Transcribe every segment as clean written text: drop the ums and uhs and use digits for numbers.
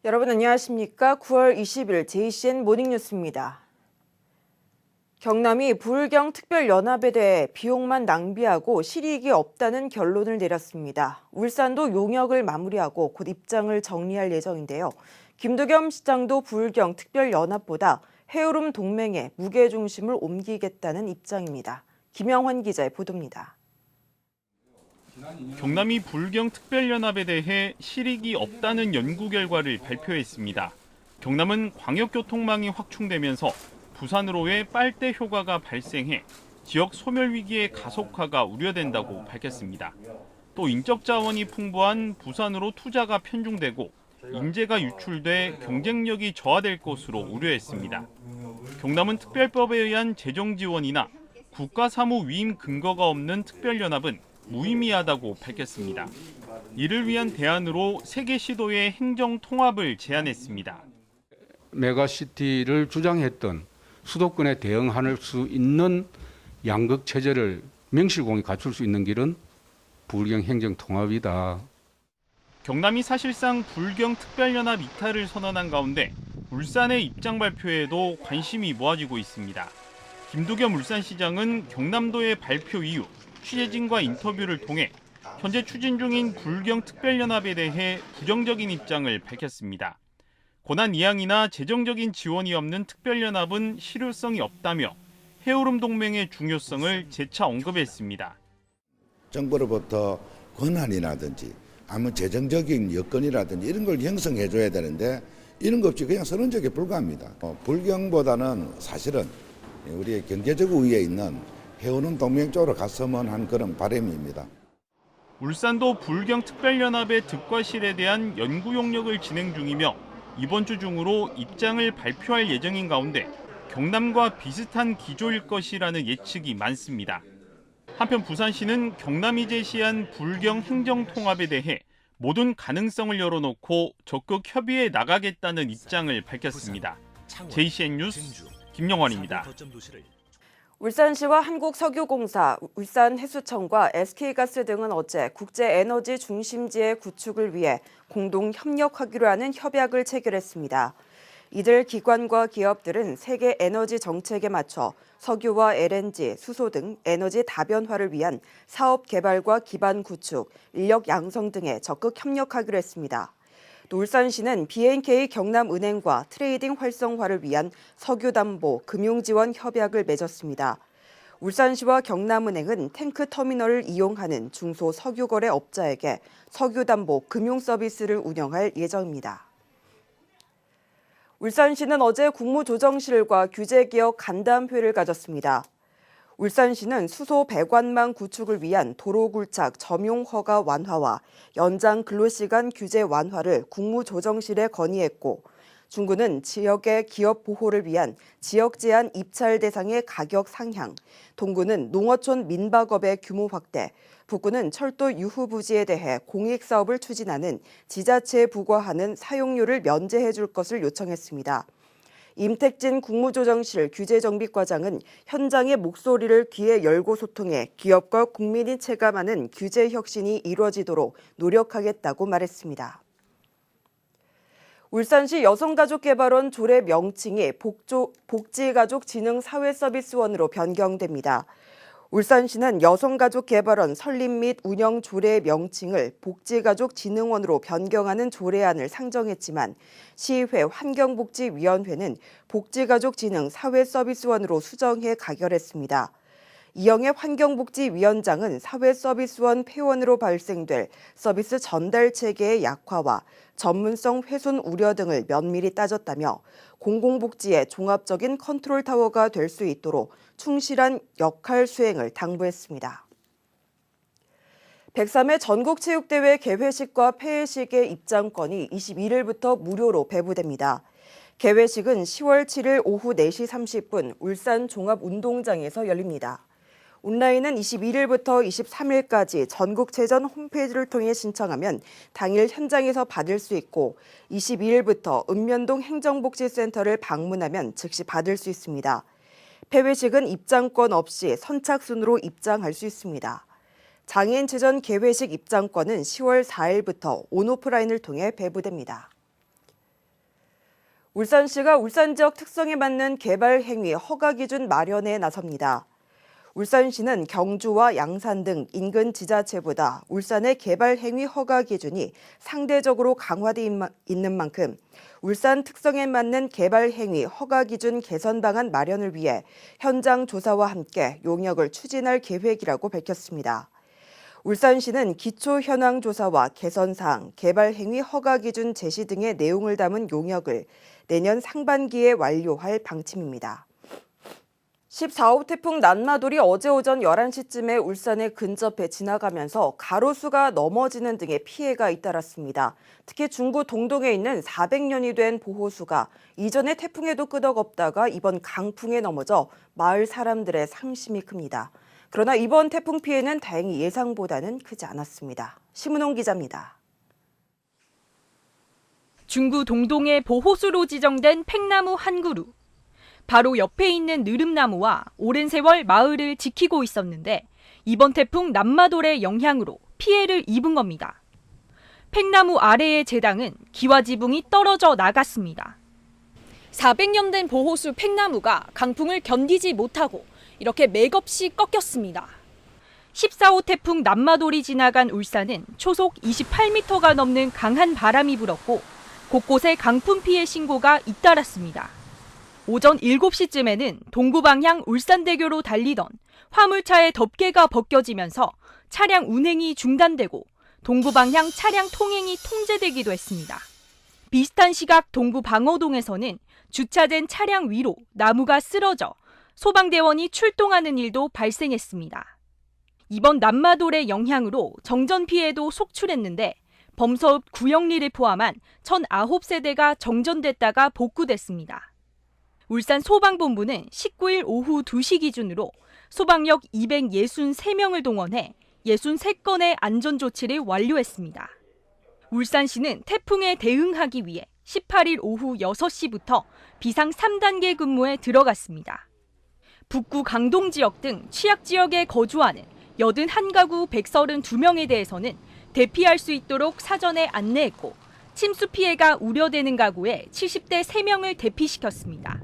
여러분 안녕하십니까? 9월 20일 JCN 모닝뉴스입니다. 경남이 부울경 특별연합에 대해 비용만 낭비하고 실익이 없다는 결론을 내렸습니다. 울산도 용역을 마무리하고 곧 입장을 정리할 예정인데요. 김두겸 시장도 부울경 특별연합보다 해오름 동맹에 무게중심을 옮기겠다는 입장입니다. 김영환 기자의 보도입니다. 경남이 부울경 특별연합에 대해 실익이 없다는 연구 결과를 발표했습니다. 경남은 광역교통망이 확충되면서 부산으로의 빨대 효과가 발생해 지역 소멸 위기의 가속화가 우려된다고 밝혔습니다. 또 인적 자원이 풍부한 부산으로 투자가 편중되고 인재가 유출돼 경쟁력이 저하될 것으로 우려했습니다. 경남은 특별법에 의한 재정 지원이나 국가 사무 위임 근거가 없는 특별연합은 무의미하다고 밝혔습니다. 이를 위한 대안으로 세계 시도의 행정 통합을 제안했습니다. 메가시티를 주장했던 수도권에 대응할 수 있는 양극 체제를 명실공히 갖출 수 있는 길은 부울경 행정 통합이다. 경남이 사실상 부울경 특별연합 이탈을 선언한 가운데 울산의 입장 발표에도 관심이 모아지고 있습니다. 김두겸 울산시장은 경남도의 발표 이후 취재진과 인터뷰를 통해 현재 추진 중인 부울경 특별연합에 대해 부정적인 입장을 밝혔습니다. 권한 이양이나 재정적인 지원이 없는 특별연합은 실효성이 없다며 해오름 동맹의 중요성을 재차 언급했습니다. 정부로부터 권한이라든지 아니면 재정적인 여건이라든지 이런 걸 형성해줘야 되는데 이런 거 없이 그냥 선언적에 불과합니다. 부울경보다는 사실은 우리의 경제적 우위에 있는 해오름 동맹 쪽으로 갔으면 한 그런 바람입니다. 울산도 부울경 특별연합의 득과실에 대한 연구 용역을 진행 중이며 이번 주 중으로 입장을 발표할 예정인 가운데 경남과 비슷한 기조일 것이라는 예측이 많습니다. 한편 부산시는 경남이 제시한 부울경 행정통합에 대해 모든 가능성을 열어놓고 적극 협의해 나가겠다는 입장을 밝혔습니다. JCN 뉴스 김영환입니다. 울산시와 한국석유공사, 울산해수청과 SK가스 등은 어제 국제에너지 중심지의 구축을 위해 공동 협력하기로 하는 협약을 체결했습니다. 이들 기관과 기업들은 세계 에너지 정책에 맞춰 석유와 LNG, 수소 등 에너지 다변화를 위한 사업 개발과 기반 구축, 인력 양성 등에 적극 협력하기로 했습니다. 또 울산시는 B&K 경남은행과 트레이딩 활성화를 위한 석유담보, 금융지원 협약을 맺었습니다. 울산시와 경남은행은 탱크 터미널을 이용하는 중소석유거래 업자에게 석유담보 금융 서비스를 운영할 예정입니다. 울산시는 어제 국무조정실과 규제개혁 간담회를 가졌습니다. 울산시는 수소 배관망 구축을 위한 도로굴착 점용 허가 완화와 연장 근로시간 규제 완화를 국무조정실에 건의했고, 중구는 지역의 기업 보호를 위한 지역 제한 입찰 대상의 가격 상향, 동구는 농어촌 민박업의 규모 확대, 북구는 철도 유후 부지에 대해 공익사업을 추진하는 지자체에 부과하는 사용료를 면제해 줄 것을 요청했습니다. 임택진 국무조정실 규제정비과장은 현장의 목소리를 귀에 열고 소통해 기업과 국민이 체감하는 규제 혁신이 이루어지도록 노력하겠다고 말했습니다. 울산시 여성가족개발원 조례 명칭이 복지가족진흥사회서비스원으로 변경됩니다. 울산시는 여성가족개발원 설립 및 운영 조례 명칭을 복지가족진흥원으로 변경하는 조례안을 상정했지만 시의회 환경복지위원회는 복지가족진흥사회서비스원으로 수정해 가결했습니다. 이영애 환경복지위원장은 사회서비스원 폐원으로 발생될 서비스 전달 체계의 약화와 전문성 훼손 우려 등을 면밀히 따졌다며 공공복지의 종합적인 컨트롤 타워가 될 수 있도록 충실한 역할 수행을 당부했습니다. 103회 전국체육대회 개회식과 폐회식의 입장권이 21일부터 무료로 배부됩니다. 개회식은 10월 7일 오후 4시 30분 울산 종합운동장에서 열립니다. 온라인은 21일부터 23일까지 전국체전 홈페이지를 통해 신청하면 당일 현장에서 받을 수 있고 22일부터 읍면동 행정복지센터를 방문하면 즉시 받을 수 있습니다. 폐회식은 입장권 없이 선착순으로 입장할 수 있습니다. 장애인체전 개회식 입장권은 10월 4일부터 온오프라인을 통해 배부됩니다. 울산시가 울산 지역 특성에 맞는 개발 행위 허가 기준 마련에 나섭니다. 울산시는 경주와 양산 등 인근 지자체보다 울산의 개발 행위 허가 기준이 상대적으로 강화돼 있는 만큼 울산 특성에 맞는 개발 행위 허가 기준 개선 방안 마련을 위해 현장 조사와 함께 용역을 추진할 계획이라고 밝혔습니다. 울산시는 기초 현황 조사와 개선 사항, 개발 행위 허가 기준 제시 등의 내용을 담은 용역을 내년 상반기에 완료할 방침입니다. 14호 태풍 난마돌이 어제 오전 11시쯤에 울산에 근접해 지나가면서 가로수가 넘어지는 등의 피해가 잇따랐습니다. 특히 중구 동동에 있는 400년이 된 보호수가 이전의 태풍에도 끄덕없다가 이번 강풍에 넘어져 마을 사람들의 상심이 큽니다. 그러나 이번 태풍 피해는 다행히 예상보다는 크지 않았습니다. 심은홍 기자입니다. 중구 동동의 보호수로 지정된 팽나무 한 그루. 바로 옆에 있는 느릅나무와 오랜 세월 마을을 지키고 있었는데 이번 태풍 난마돌의 영향으로 피해를 입은 겁니다. 팽나무 아래의 제당은 기와 지붕이 떨어져 나갔습니다. 400년 된 보호수 팽나무가 강풍을 견디지 못하고 이렇게 맥없이 꺾였습니다. 14호 태풍 난마돌이 지나간 울산은 초속 28m가 넘는 강한 바람이 불었고 곳곳에 강풍 피해 신고가 잇따랐습니다. 오전 7시쯤에는 동구 방향 울산대교로 달리던 화물차의 덮개가 벗겨지면서 차량 운행이 중단되고 동구 방향 차량 통행이 통제되기도 했습니다. 비슷한 시각 동구 방어동에서는 주차된 차량 위로 나무가 쓰러져 소방대원이 출동하는 일도 발생했습니다. 이번 난마돌의 영향으로 정전 피해도 속출했는데 범서읍 구영리를 포함한 1,009세대가 정전됐다가 복구됐습니다. 울산 소방본부는 19일 오후 2시 기준으로 소방력 263명을 동원해 63건의 안전조치를 완료했습니다. 울산시는 태풍에 대응하기 위해 18일 오후 6시부터 비상 3단계 근무에 들어갔습니다. 북구 강동 지역 등 취약 지역에 거주하는 81가구 132명에 대해서는 대피할 수 있도록 사전에 안내했고 침수 피해가 우려되는 가구에 70대 3명을 대피시켰습니다.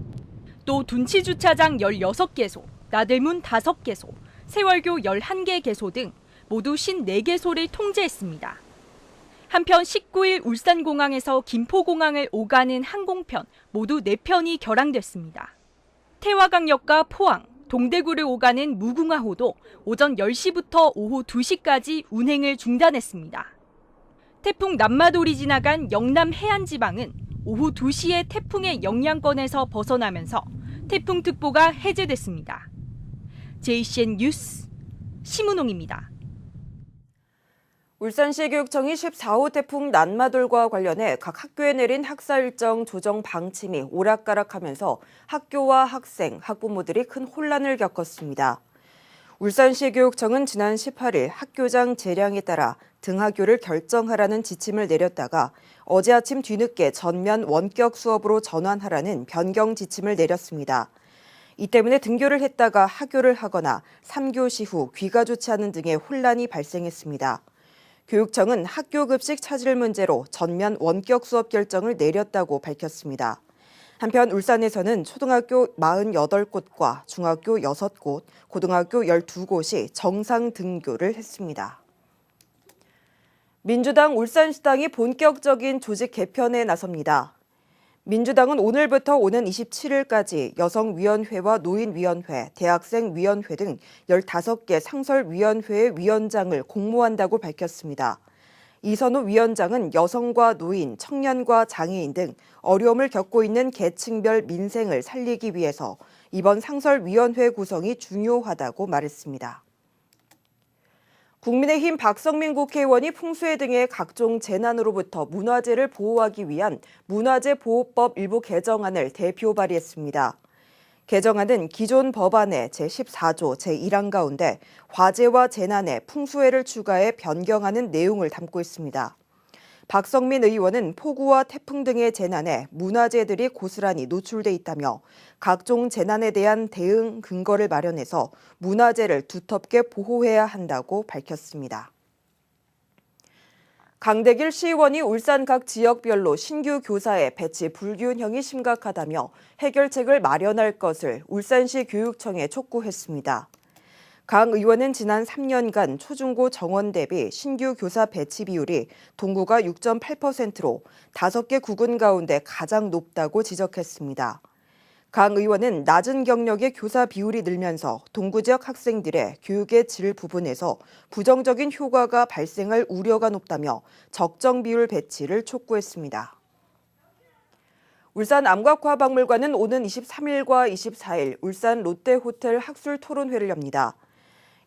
또 둔치주차장 16개소, 나들문 5개소, 세월교 11개 개소 등 모두 54개소를 통제했습니다. 한편 19일 울산공항에서 김포공항을 오가는 항공편 모두 4편이 결항됐습니다. 태화강역과 포항, 동대구를 오가는 무궁화호도 오전 10시부터 오후 2시까지 운행을 중단했습니다. 태풍 난마돌이 지나간 영남 해안지방은 오후 2시에 태풍의 영향권에서 벗어나면서 태풍특보가 해제됐습니다. JCN 뉴스 심은홍입니다. 울산시 교육청이 14호 태풍 난마돌과 관련해 각 학교에 내린 학사 일정 조정 방침이 오락가락하면서 학교와 학생, 학부모들이 큰 혼란을 겪었습니다. 울산시 교육청은 지난 18일 학교장 재량에 따라 등하교를 결정하라는 지침을 내렸다가 어제 아침 뒤늦게 전면 원격 수업으로 전환하라는 변경 지침을 내렸습니다. 이 때문에 등교를 했다가 하교를 하거나 3교시 후 귀가 좋지 않은 등의 혼란이 발생했습니다. 교육청은 학교 급식 차질 문제로 전면 원격 수업 결정을 내렸다고 밝혔습니다. 한편 울산에서는 초등학교 48곳과 중학교 6곳, 고등학교 12곳이 정상 등교를 했습니다. 민주당 울산시당이 본격적인 조직 개편에 나섭니다. 민주당은 오늘부터 오는 27일까지 여성위원회와 노인위원회, 대학생위원회 등 15개 상설위원회의 위원장을 공모한다고 밝혔습니다. 이선우 위원장은 여성과 노인, 청년과 장애인 등 어려움을 겪고 있는 계층별 민생을 살리기 위해서 이번 상설위원회 구성이 중요하다고 말했습니다. 국민의힘 박성민 국회의원이 풍수해 등의 각종 재난으로부터 문화재를 보호하기 위한 문화재보호법 일부 개정안을 대표 발의했습니다. 개정안은 기존 법안의 제14조 제1항 가운데 화재와 재난에 풍수해를 추가해 변경하는 내용을 담고 있습니다. 박성민 의원은 폭우와 태풍 등의 재난에 문화재들이 고스란히 노출돼 있다며 각종 재난에 대한 대응 근거를 마련해서 문화재를 두텁게 보호해야 한다고 밝혔습니다. 강대길 시의원이 울산 각 지역별로 신규 교사의 배치 불균형이 심각하다며 해결책을 마련할 것을 울산시 교육청에 촉구했습니다. 강 의원은 지난 3년간 초중고 정원 대비 신규 교사 배치 비율이 동구가 6.8%로 5개 구군 가운데 가장 높다고 지적했습니다. 강 의원은 낮은 경력의 교사 비율이 늘면서 동구 지역 학생들의 교육의 질 부분에서 부정적인 효과가 발생할 우려가 높다며 적정 비율 배치를 촉구했습니다. 울산 암각화박물관은 오는 23일과 24일 울산 롯데호텔 학술 토론회를 엽니다.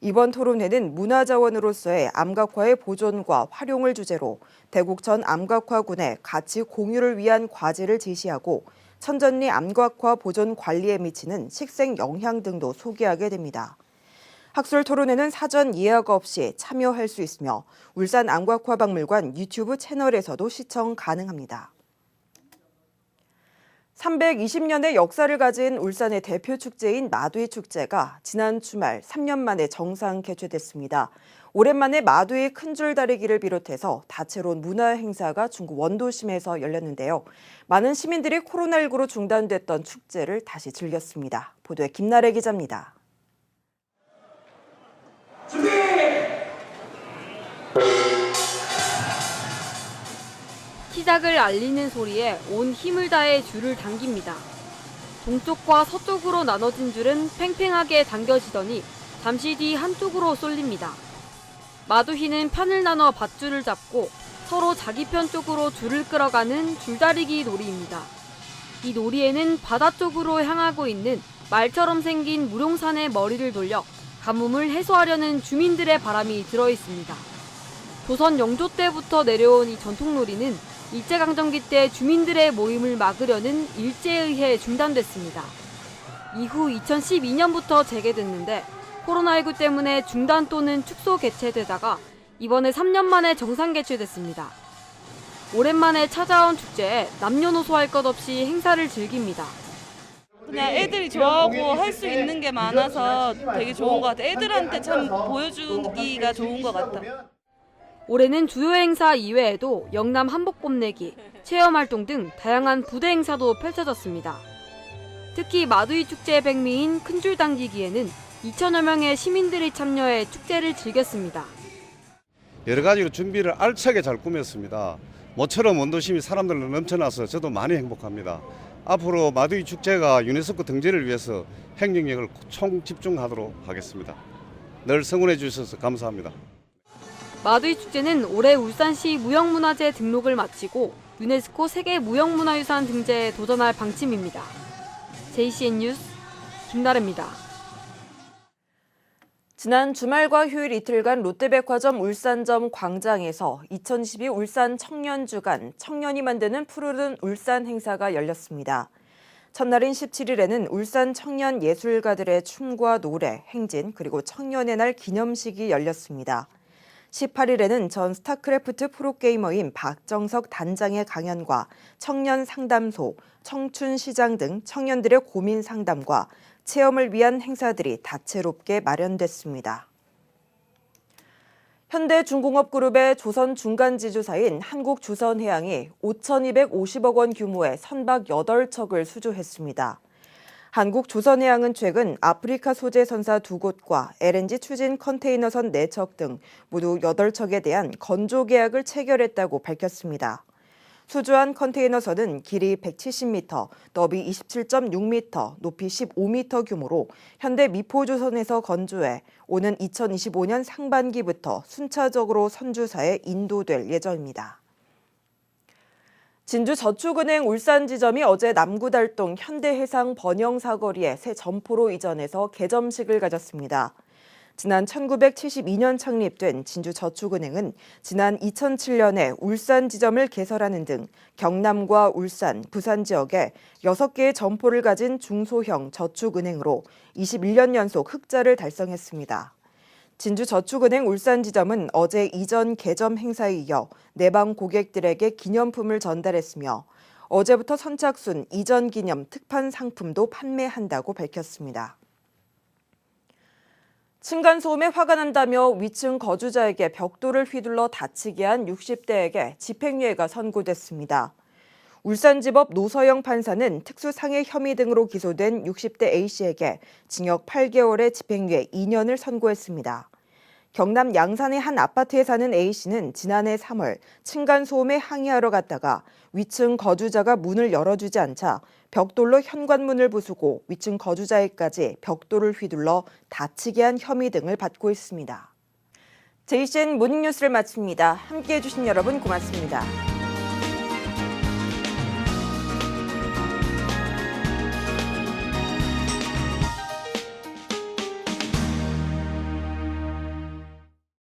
이번 토론회는 문화자원으로서의 암각화의 보존과 활용을 주제로 대곡천 암각화군의 가치 공유를 위한 과제를 제시하고 천전리 암각화 보존 관리에 미치는 식생 영향 등도 소개하게 됩니다. 학술 토론회는 사전 예약 없이 참여할 수 있으며 울산 암각화박물관 유튜브 채널에서도 시청 가능합니다. 320년의 역사를 가진 울산의 대표 축제인 마두이 축제가 지난 주말 3년 만에 정상 개최됐습니다. 오랜만에 마두이 큰줄다리기를 비롯해서 다채로운 문화 행사가 중구 원도심에서 열렸는데요. 많은 시민들이 코로나19로 중단됐던 축제를 다시 즐겼습니다. 보도에 김나래 기자입니다. 시작을 알리는 소리에 온 힘을 다해 줄을 당깁니다. 동쪽과 서쪽으로 나눠진 줄은 팽팽하게 당겨지더니 잠시 뒤 한쪽으로 쏠립니다. 마두희는 편을 나눠 밧줄을 잡고 서로 자기 편 쪽으로 줄을 끌어가는 줄다리기 놀이입니다. 이 놀이에는 바다 쪽으로 향하고 있는 말처럼 생긴 무룡산의 머리를 돌려 가뭄을 해소하려는 주민들의 바람이 들어있습니다. 조선 영조 때부터 내려온 이 전통놀이는 일제강점기 때 주민들의 모임을 막으려는 일제에 의해 중단됐습니다. 이후 2012년부터 재개됐는데 코로나19 때문에 중단 또는 축소 개최되다가 이번에 3년 만에 정상 개최됐습니다. 오랜만에 찾아온 축제에 남녀노소 할 것 없이 행사를 즐깁니다. 그냥 애들이 좋아하고 할 수 있는 게 많아서 되게 좋은 것 같아. 애들한테 참 보여주기가 좋은 것 같아. 올해는 주요 행사 이외에도 영남 한복 뽐내기, 체험활동 등 다양한 부대 행사도 펼쳐졌습니다. 특히 마두이 축제의 백미인 큰줄 당기기에는 2천여 명의 시민들이 참여해 축제를 즐겼습니다. 여러 가지로 준비를 알차게 잘 꾸몄습니다. 모처럼 원도심이 사람들로 넘쳐나서 저도 많이 행복합니다. 앞으로 마두이 축제가 유네스코 등재를 위해서 행정력을 총집중하도록 하겠습니다. 늘 성원해 주셔서 감사합니다. 마두이 축제는 올해 울산시 무형문화재 등록을 마치고 유네스코 세계무형문화유산 등재에 도전할 방침입니다. JCN 뉴스 김나래입니다. 지난 주말과 휴일 이틀간 롯데백화점 울산점 광장에서 2022 울산 청년주간 청년이 만드는 푸르른 울산 행사가 열렸습니다. 첫날인 17일에는 울산 청년 예술가들의 춤과 노래, 행진, 그리고 청년의 날 기념식이 열렸습니다. 18일에는 전 스타크래프트 프로게이머인 박정석 단장의 강연과 청년 상담소, 청춘시장 등 청년들의 고민 상담과 체험을 위한 행사들이 다채롭게 마련됐습니다. 현대중공업그룹의 조선중간지주사인 한국주선해양이 5,250억 원 규모의 선박 8척을 수주했습니다. 한국조선해양은 최근 아프리카 소재 선사 2곳과 LNG 추진 컨테이너선 4척 등 모두 8척에 대한 건조 계약을 체결했다고 밝혔습니다. 수주한 컨테이너선은 길이 170m, 너비 27.6m, 높이 15m 규모로 현대 미포조선에서 건조해 오는 2025년 상반기부터 순차적으로 선주사에 인도될 예정입니다. 진주저축은행 울산지점이 어제 남구달동 현대해상 번영사거리에 새 점포로 이전해서 개점식을 가졌습니다. 지난 1972년 창립된 진주저축은행은 지난 2007년에 울산지점을 개설하는 등 경남과 울산, 부산 지역에 6개의 점포를 가진 중소형 저축은행으로 21년 연속 흑자를 달성했습니다. 진주저축은행 울산지점은 어제 이전 개점 행사에 이어 내방 고객들에게 기념품을 전달했으며 어제부터 선착순 이전 기념 특판 상품도 판매한다고 밝혔습니다. 층간소음에 화가 난다며 위층 거주자에게 벽돌을 휘둘러 다치게 한 60대에게 집행유예가 선고됐습니다. 울산지법 노서영 판사는 특수상해 혐의 등으로 기소된 60대 A씨에게 징역 8개월의 집행유예 2년을 선고했습니다. 경남 양산의 한 아파트에 사는 A씨는 지난해 3월 층간소음에 항의하러 갔다가 위층 거주자가 문을 열어주지 않자 벽돌로 현관문을 부수고 위층 거주자에까지 벽돌을 휘둘러 다치게 한 혐의 등을 받고 있습니다. JCN 모닝뉴스를 마칩니다. 함께해 주신 여러분 고맙습니다.